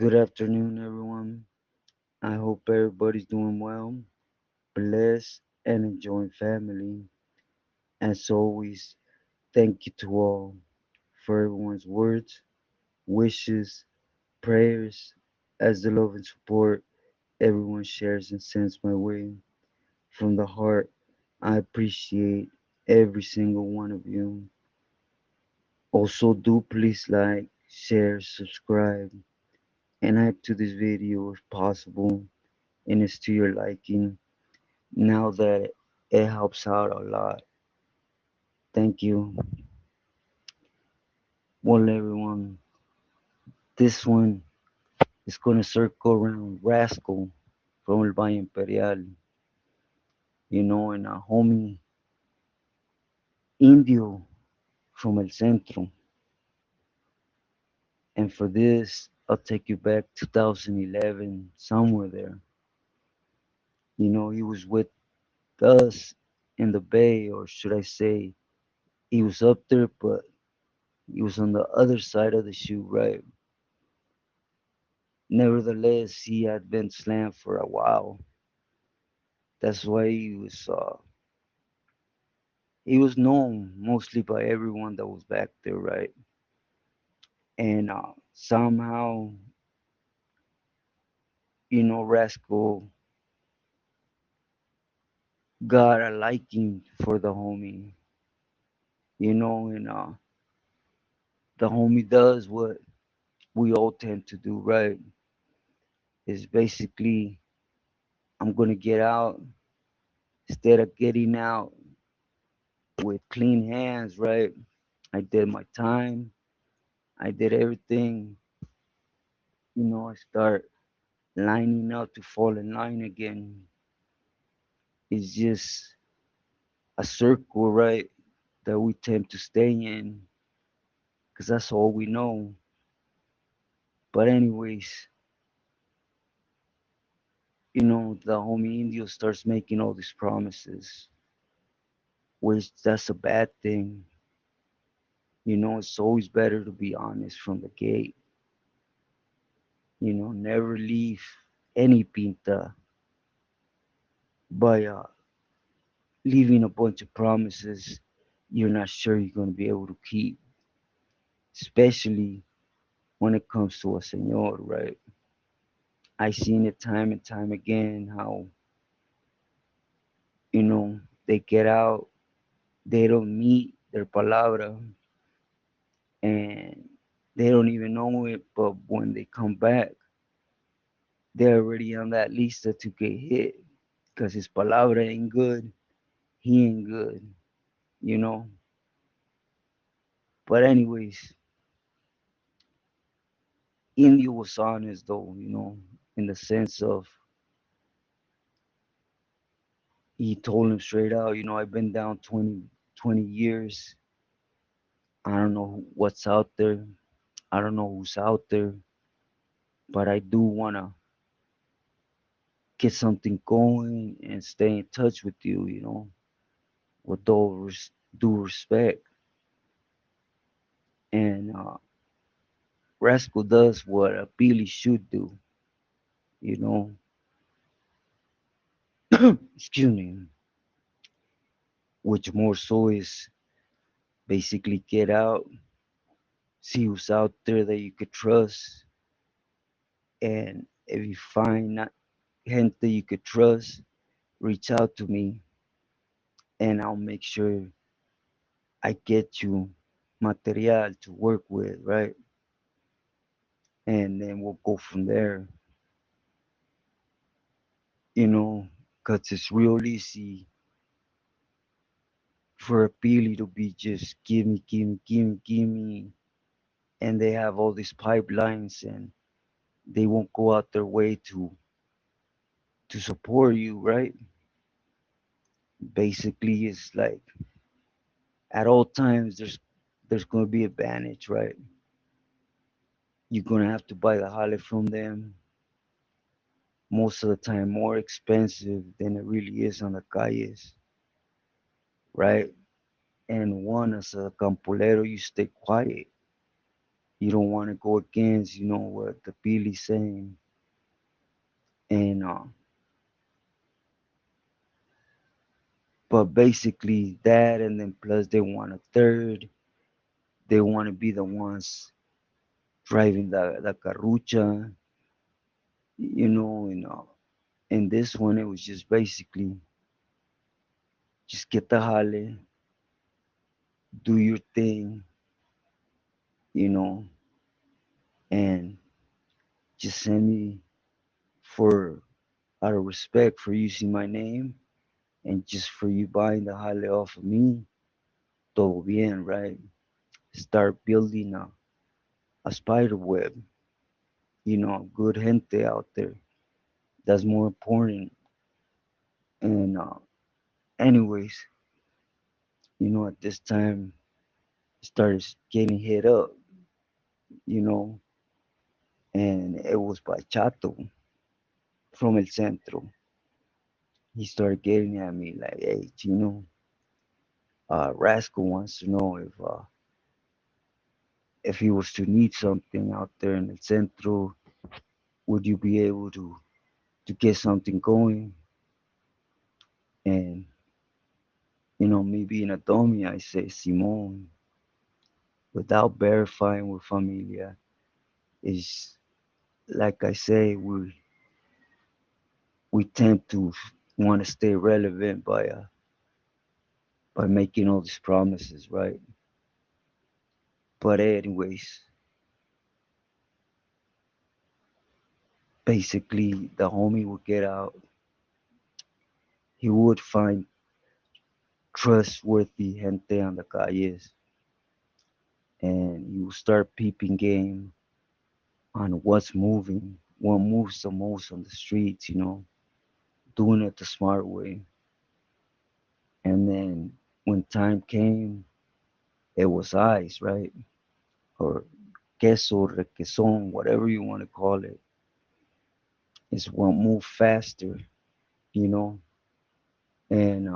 Good afternoon, everyone. I hope everybody's doing well, blessed, and enjoying family. As always, thank you to all for everyone's words, wishes, prayers, as the love and support everyone shares and sends my way. From the heart, I appreciate every single one of you. Also, do please like, share, subscribe, and add to this video if possible, and it's to your liking. Now that it helps out a lot. Thank you. Well, everyone, this one is going to circle around Rascal from El Valle Imperial, and a homie Indio from El Centro. And for this, I'll take you back 2011, somewhere there. He was with us in the Bay, or should I say, he was up there, but he was on the other side of the shoe, right? Nevertheless, he had been slammed for a while. That's why he was known mostly by everyone that was back there, right? And somehow, Rascal got a liking for the homie, and the homie does what we all tend to do, right? Is basically, I'm gonna get out instead of getting out with clean hands, right? I did my time. I did everything. I start lining up to fall in line again. It's just a circle, right, that we tend to stay in because that's all we know. But, anyways, the homie Indio starts making all these promises, which that's a bad thing. It's always better to be honest from the gate. Never leave any pinta by leaving a bunch of promises you're not sure you're going to be able to keep, especially when it comes to a senor, right? I seen it time and time again how, you know, they get out, they don't meet their palabra, and they don't even know it, but when they come back, they're already on that lista to get hit because his palabra ain't good, he ain't good, you know. But, anyways, India was honest though, in the sense of he told him straight out, I've been down 20 years. I don't know what's out there. I don't know who's out there, but I do want to get something going and stay in touch with you, with all due respect. And Rascal does what a Billy should do, you know. Excuse me, which more so is basically get out, see who's out there that you could trust, and if you find not gente you could trust, reach out to me, and I'll make sure I get you material to work with, right? And then we'll go from there, you know, because it's real easy for a Pili to be just give me, give me, give me, give me, and they have all these pipelines and they won't go out their way to support you, right? Basically, it's like at all times there's going to be advantage, right? You're going to have to buy the jale from them most of the time more expensive than it really is on the calles, right? And one, as a campolero, you stay quiet. You don't want to go against, what the Billy's saying. And, but basically that, and then plus they want a third. They want to be the ones driving the carrucha, and in this one, it was just basically just get the jale, do your thing, you know, and just send me for out of respect for using my name and just for you buying the jale off of me, todo bien, right? Start building a spider web, good gente out there. That's more important. And anyways, at this time, started getting hit up, you know, and it was by Chato from El Centro. He started getting at me like, hey, Rascal wants to know if he was to need something out there in El Centro, would you be able to get something going? And, me being a dummy, I say, Simon, without verifying with Familia, is like I say, we tend to want to stay relevant by making all these promises, right? But anyways, basically the homie would get out. He would find trustworthy gente on the calles, and you start peeping game on what's moving, what moves the most on the streets, doing it the smart way. And then when time came, it was ice, right? Or queso, requesón, whatever you want to call it, is what moved faster, you know. And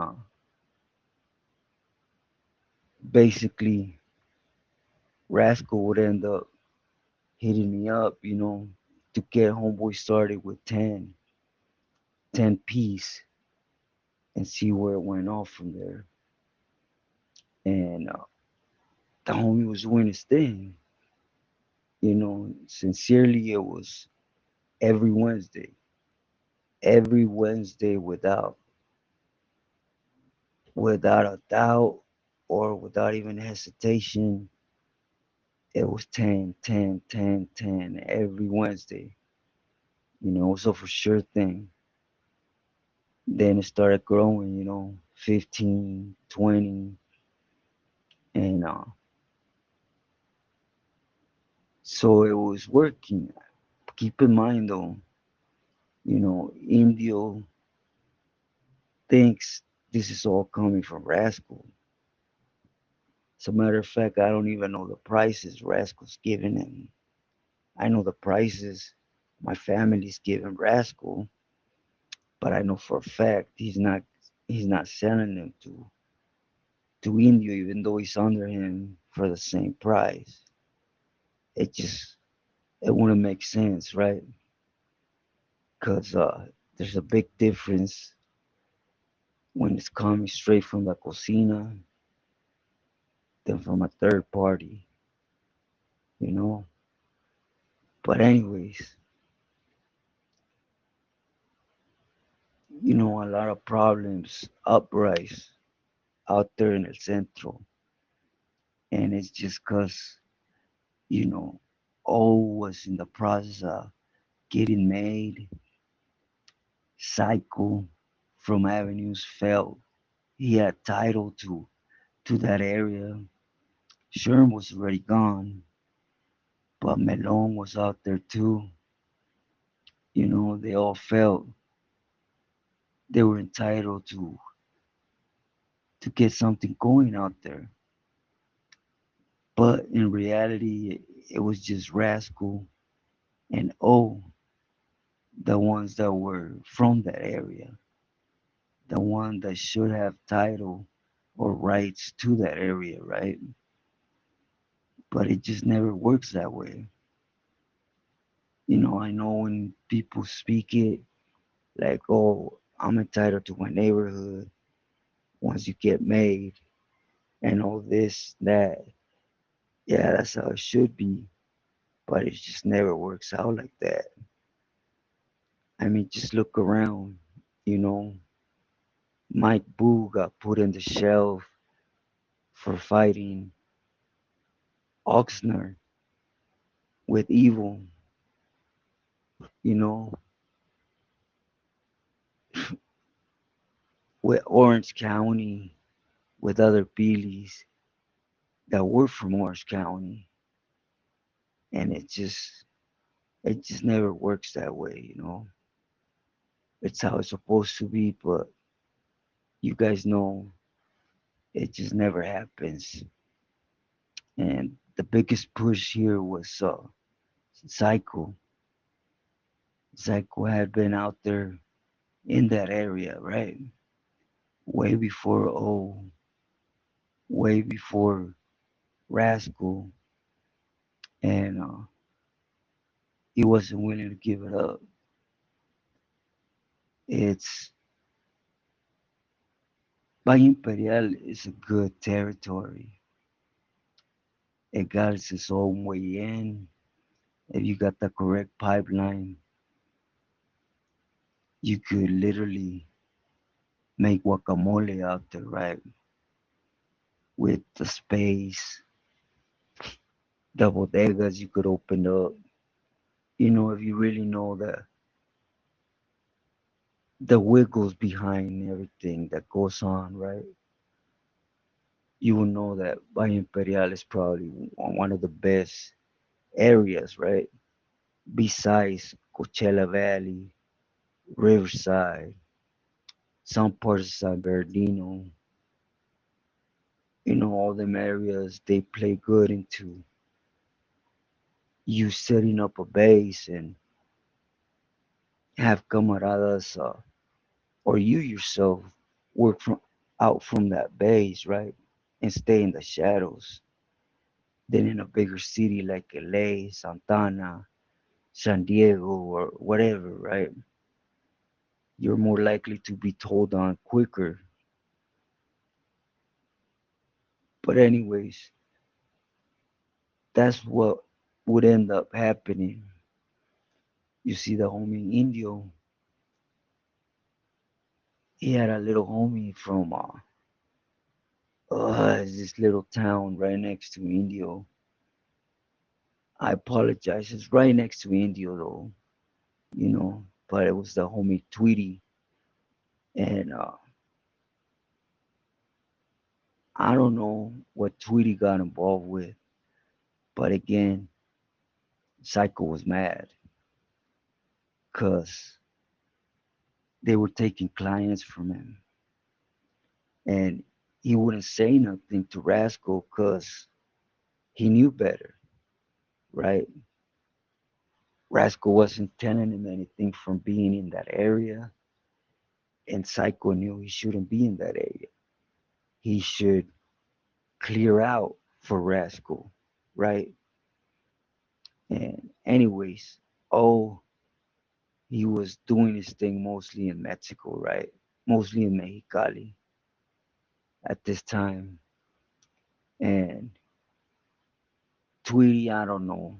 basically, Rascal would end up hitting me up, to get Homeboy started with 10 piece and see where it went off from there. And the homie was doing his thing, sincerely, it was every Wednesday, every Wednesday without a doubt or without even hesitation. It was 10, 10, 10, 10 every Wednesday, so for sure thing. Then it started growing, 15, 20, and so it was working. Keep in mind though, Indio thinks this is all coming from Rascal. As a matter of fact, I don't even know the prices Rascal's giving him. I know the prices my family's giving Rascal, but I know for a fact he's not selling them to Indio, even though he's under him for the same price. It just it wouldn't make sense, right? Because there's a big difference when it's coming straight from the cocina than from a third party, you know. But anyways, a lot of problems uprise out there in El Centro, and it's just cause you know all was in the process of getting made. Cycle from Avenues felt he had title to that area. Sherm was already gone, but Melon was out there too. They all felt they were entitled to get something going out there. But in reality, it was just Rascal and O, the ones that were from that area, the one that should have title or rights to that area, right? but it just never works that way. I know when people speak it like, oh, I'm entitled to my neighborhood once you get made and all this, that. Yeah, that's how it should be, but it just never works out like that. I mean, just look around, you know. Mike Boo got put in the shelf for fighting Oxnard with Evil, you know, with Orange County, with other Bealeys that were from Orange County, and it just never works that way. It's how it's supposed to be, but you guys know it just never happens. And the biggest push here was Psycho. Psycho had been out there in that area, right? Way before way before Rascal, and he wasn't willing to give it up. It's Valle Imperial is a good territory. It got its own way in. If you got the correct pipeline, you could literally make guacamole out there, right? With the space, the bodegas you could open up. If you really know the wiggles behind everything that goes on, right? You will know that Valle Imperial is probably one of the best areas, right? Besides Coachella Valley, Riverside, some parts of San Bernardino, all them areas, they play good into you setting up a base and have camaradas, or you yourself work out from that base, right? And stay in the shadows. Then in a bigger city like LA, Santana, San Diego, or whatever, right? You're more likely to be told on quicker. But anyways, that's what would end up happening. You see the homie Indio, he had a little homie from this little town right next to Indio. I apologize, it's right next to Indio though, but it was the homie Tweety. And I don't know what Tweety got involved with, but again, Psycho was mad because they were taking clients from him. And he wouldn't say nothing to Rascal because he knew better, right? Rascal wasn't telling him anything from being in that area, and Psycho knew he shouldn't be in that area. He should clear out for Rascal, right? And anyways, oh, he was doing his thing mostly in Mexico, right? Mostly in Mexicali at this time. And Tweety, I don't know.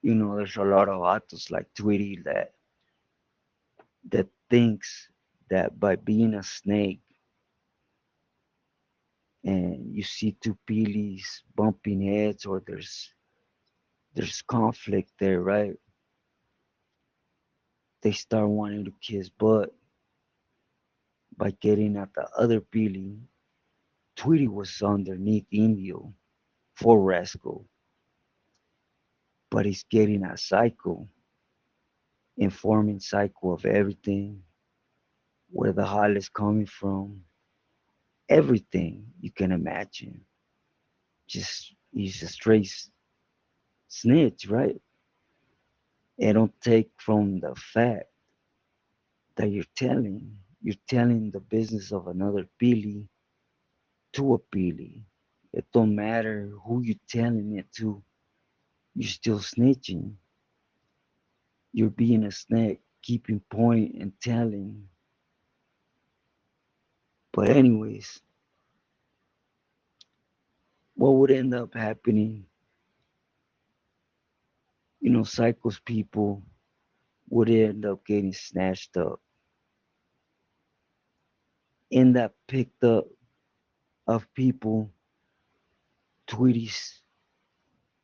There's a lot of vatos like Tweety that thinks that by being a snake and you see two peelies bumping heads or there's conflict there, right? They start wanting to kiss butt by getting at the other peely. Tweety was underneath Indio for Rascal, but he's getting at Psycho, informing Psycho of everything, where the hell is coming from, everything you can imagine. Just he's a straight snitch, right? And don't take from the fact that you're telling the business of another Billy to a Billy. It don't matter who you're telling it to, you're still snitching. You're being a snake, keeping point and telling. But anyways, what would end up happening, Psycho's people would end up getting snatched up, end up picked up of people, Tweety's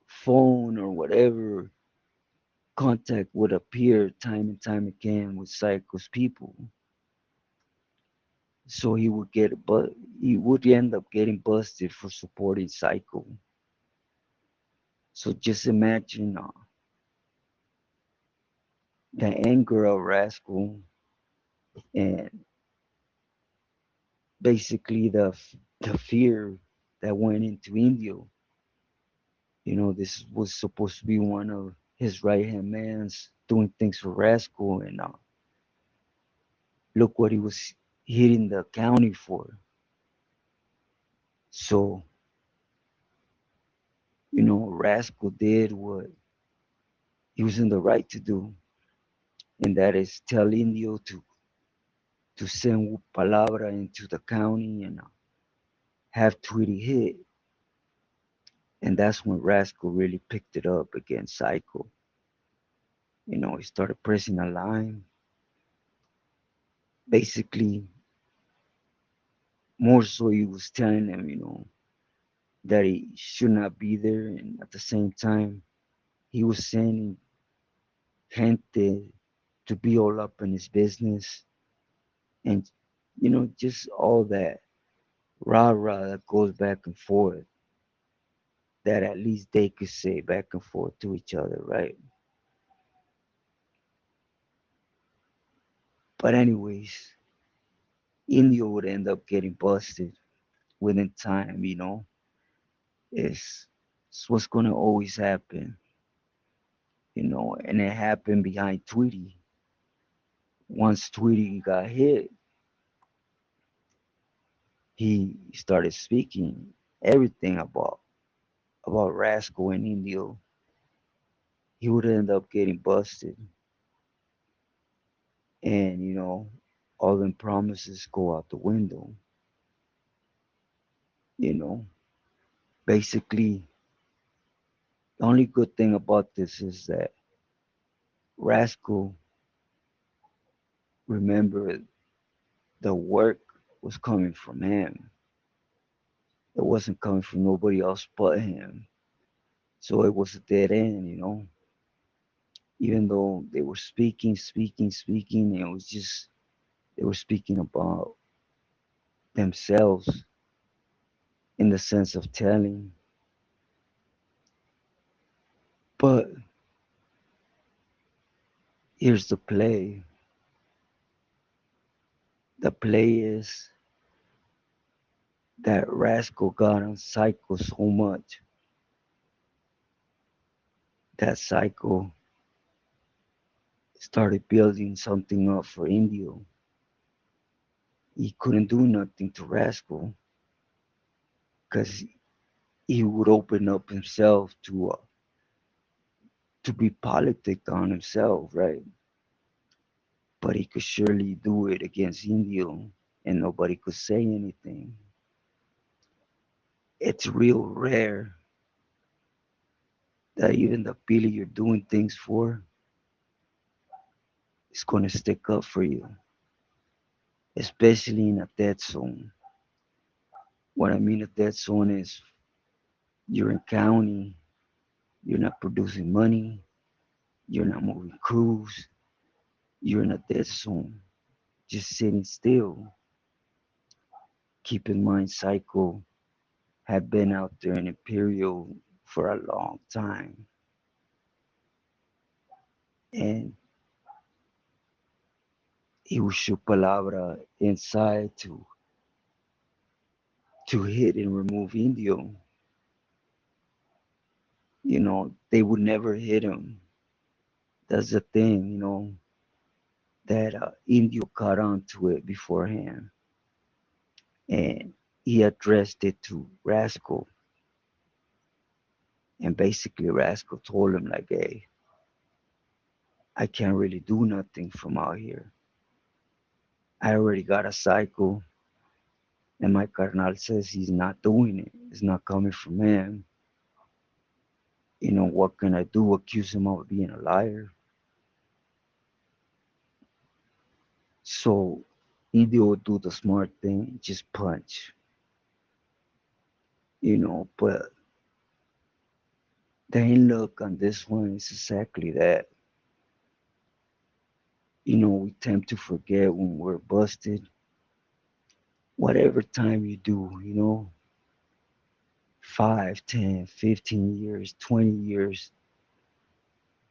phone or whatever contact would appear time and time again with Psycho's people. So he would end up getting busted for supporting Psycho. So just imagine the anger of Rascal and basically the fear that went into Indio. This was supposed to be one of his right hand mans doing things for Rascal, and look what he was hitting the county for. So, Rascal did what he was in the right to do, and that is tell Indio to send Palabra into the county and have Tweety hit. And that's when Rascal really picked it up against Psycho. He started pressing a line. Basically, more so he was telling him, that he should not be there. And at the same time, he was sending gente to be all up in his business. And, just all that rah-rah that goes back and forth that at least they could say back and forth to each other, right? But anyways, Indio would end up getting busted within time, It's what's gonna always happen, and it happened behind Tweety. Once Tweety got hit, he started speaking everything about Rascal and Indio. He would end up getting busted, and all them promises go out the window. You know, Basically, the only good thing about this is that Rascal remembered the work was coming from him. It wasn't coming from nobody else but him. So it was a dead end, Even though they were speaking, it was just they were speaking about themselves in the sense of telling. But here's the play. The play is that Rascal got on Psycho so much that Psycho started building something up for Indio. He couldn't do nothing to Rascal because he would open up himself to be politic on himself, right? But he could surely do it against Indio, and nobody could say anything. It's real rare that even the Billy you're doing things for is gonna stick up for you, especially in a dead zone. What I mean a dead zone is you're in county, you're not producing money, you're not moving crews, you're in a dead zone, just sitting still. Keep in mind, Psycho had been out there in Imperial for a long time, and he would shoot Palabra inside to hit and remove Indio. They would never hit him. That's the thing, that Indio caught on to it beforehand, and he addressed it to Rascal. And basically, Rascal told him, like, hey, I can't really do nothing from out here. I already got a cycle, and my carnal says he's not doing it. It's not coming from him. What can I do? Accuse him of being a liar? So either would do the smart thing, just punch, but the look on this one is exactly that. We tend to forget when we're busted. Whatever time you do, 5, 10, 15 years, 20 years,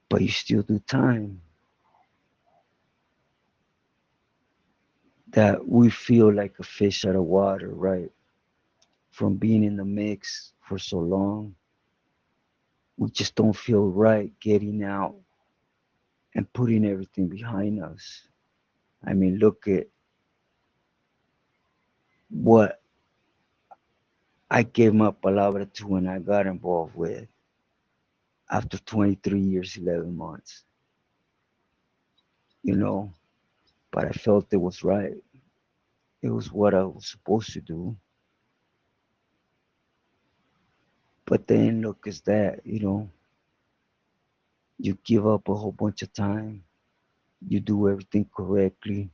but you still do time, that we feel like a fish out of water, right? From being in the mix for so long, we just don't feel right getting out and putting everything behind us. I mean, look at what I gave my palabra to when I got involved with after 23 years, 11 months, you know, but I felt it was right. It was what I was supposed to do. But then look, is that, you give up a whole bunch of time, you do everything correctly,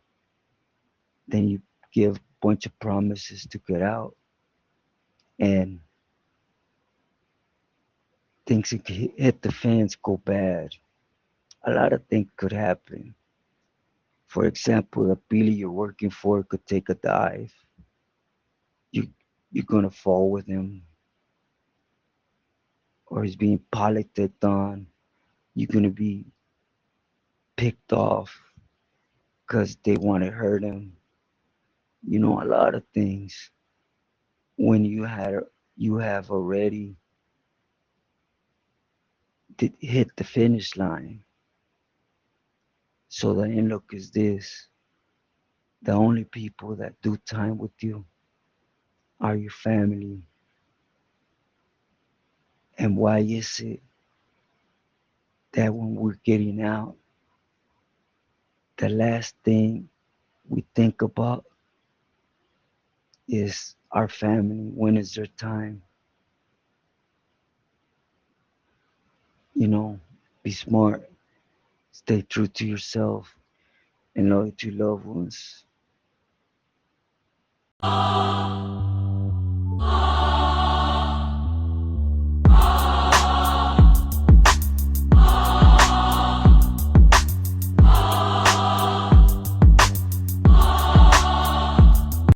then you give a bunch of promises to get out, and things that hit the fans go bad. A lot of things could happen. For example, the Billy you're working for could take a dive. You you're gonna fall with him, or he's being politiced on. You're gonna be picked off because they want to hurt him. A lot of things. When you have already hit the finish line. So the end look is this: the only people that do time with you are your family. And why is it that when we're getting out, the last thing we think about is our family? When is their time? You know, be smart, stay true to yourself, and loyal to loved ones.